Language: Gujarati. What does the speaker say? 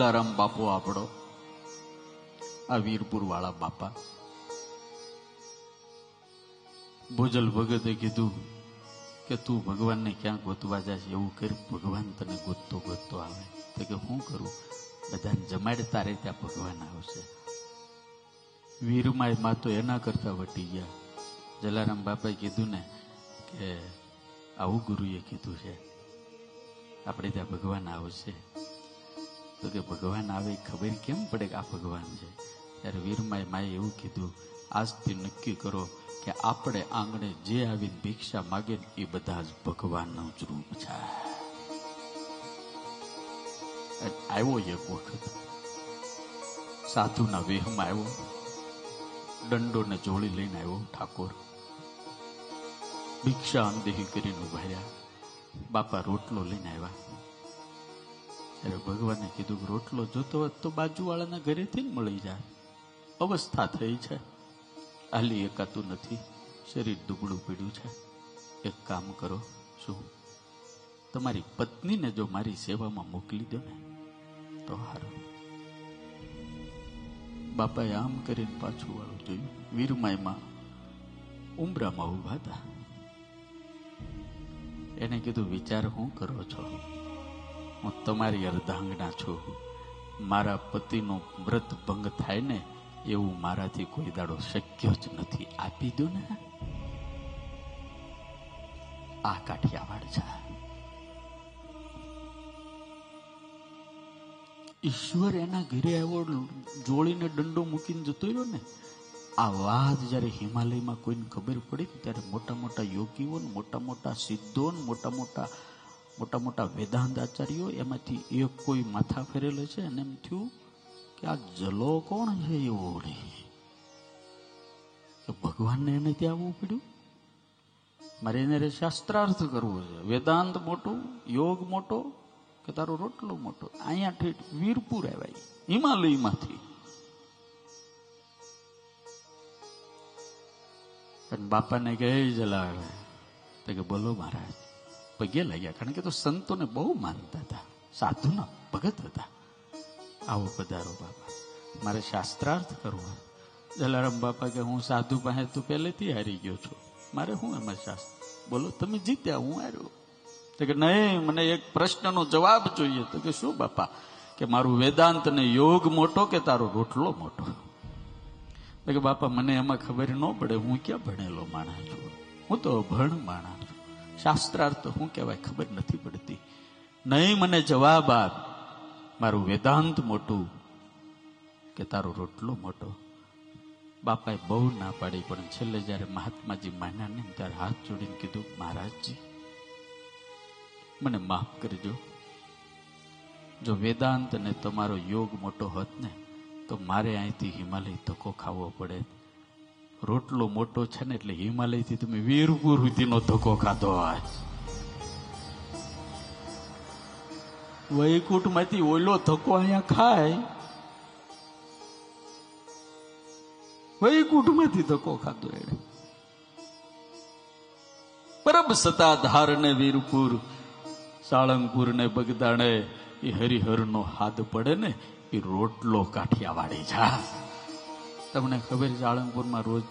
જલારામ બાપુ આપણો, આ વીરપુર વાળા બાપા. ભોજલ ભગતે કીધું કે તું ભગવાનને ક્યાં ગોતવા જાય એવું કર, ભગવાન તને ગોતતો ગોતતો આવે. તો કે શું કરું? બધાને જમાડે તારે ત્યાં ભગવાન આવશે. વીરમાય માં તો એના કરતા વટી ગયા. જલારામ બાપાએ કીધું ને કે આવું ગુરુએ કીધું છે, આપણે ત્યાં ભગવાન આવશે. તો કે ભગવાન આવે ખબર કેમ પડે કે આ ભગવાન છે? ત્યારે વીરમાએ માએ એવું કીધું, આજથી નક્કી કરો કે આપણે આંગણે જે આવીને ભિક્ષા માગે એ બધા જ ભગવાનનું જ રૂપ છે. આવ્યો એક વખત સાધુના વેહમાં આવ્યો, દંડો ને જોડી લઈને આવ્યો ઠાકોર. ભિક્ષા અનદેહી કરીને ઉભા રહ્યા. બાપા રોટલો લઈને આવ્યા. ત્યારે ભગવાને કીધું કે રોટલો જોતો હોત તો બાજુવાળાના ઘરેથી જ મળી જાય. અવસ્થા થઈ છે, હાલી એકાતું નથી, શરીર દુબળું પીડ્યું છે. એક કામ કરો, શું તમારી પત્નીને જો મારી સેવામાં મોકલી દો ને તો હારું. બાપાએ આમ કરીને પાછું વાળું જોયું. વીરમાયમાં ઉંબરામાં ઉભા હતા. એને કીધું, વિચાર શું કરો છો? હું તમારી અર્ધાંગના છું. મારા પતિનો વ્રત ભંગ થાય ને એવું મારાથી કોઈ દાડો શક્ય જ નથી. આપી દો ને. આ કાઠિયાવાડ છે. ઈશ્વર એના ઘરે આવ્યો, જોડીને દંડો મૂકીને જતો રહ્યો ને. આ વાત જયારે હિમાલયમાં કોઈને ખબર પડી ત્યારે મોટા મોટા યોગીઓ, મોટા મોટા સિદ્ધો, મોટા મોટા વેદાંત આચાર્યો, એમાંથી એક કોઈ માથા ફેરેલો છે. અને એમ થયું કે આ જલો કોણ છે એવો ઓળે કે ભગવાનને એને ત્યાં આવવું પડ્યું. મારે એને શાસ્ત્રાર્થ કરવો છે. વેદાંત મોટું, યોગ મોટો કે તારો રોટલો મોટો? અહીંયા ઠેઠ વીરપુર આવ્યા હિમાલયમાંથી. અને બાપાને કહે જલાવે તો કે બોલો મહારાજ. પગે લાગ્યા, કારણ કે તો સંતોને બહુ માનતા હતા, સાધુના ભગત હતા. આવો પધારો બાપા, મારે શાસ્ત્રાર્થ કરવો. જલારામ બાપા કે હું સાધુ પાસે તું પહેલેથી હારી ગયો છું, મારે શું એમાં શાસ્ત્ર? બોલો તમે જીત્યા, હું હાર્યો. તો કે નહીં, મને એક પ્રશ્નનો જવાબ જોઈએ. તો કે શું બાપા? કે મારું વેદાંત ને યોગ મોટો કે તારો રોટલો મોટો? તો કે બાપા મને એમાં ખબર ન પડે, હું ક્યાં ભણેલો માણસ છું, હું તો અભણ માણસ છું. શાસ્ત્રાર્થ શું કહેવાય ખબર નથી પડતી. નહીં, મને જવાબ આપ, મારું વેદાંત મોટું કે તારો રોટલો મોટો? બાપાએ બહુ ના પાડી, પણ છેલ્લે જયારે મહાત્માજી માન્યા ને ત્યારે હાથ જોડીને કીધું, મહારાજજી મને માફ કરજો. જો વેદાંત ને તમારો યોગ મોટો હોત ને તો મારે અહીંથી હિમાલય ધક્કો ખાવો પડે. રોટલો મોટો છે ને એટલે હિમાલયથી તમે વીરપુર સુધીનો ધક્કો ખાધો હોય. વૈકુંઠમાંથી ઓલો ધક્કો અહીંયા ખાય, વૈકુંઠમાંથી ધક્કો ખાધો એને. પરબ સતાધાર ને વીરપુર, સાળંગપુર ને બગદાણે એ હરિહર નો હાથ પડે ને એ રોટલો કાઠિયાવાડી જા. તમને ખબર સાળંગપુરમાં રોજ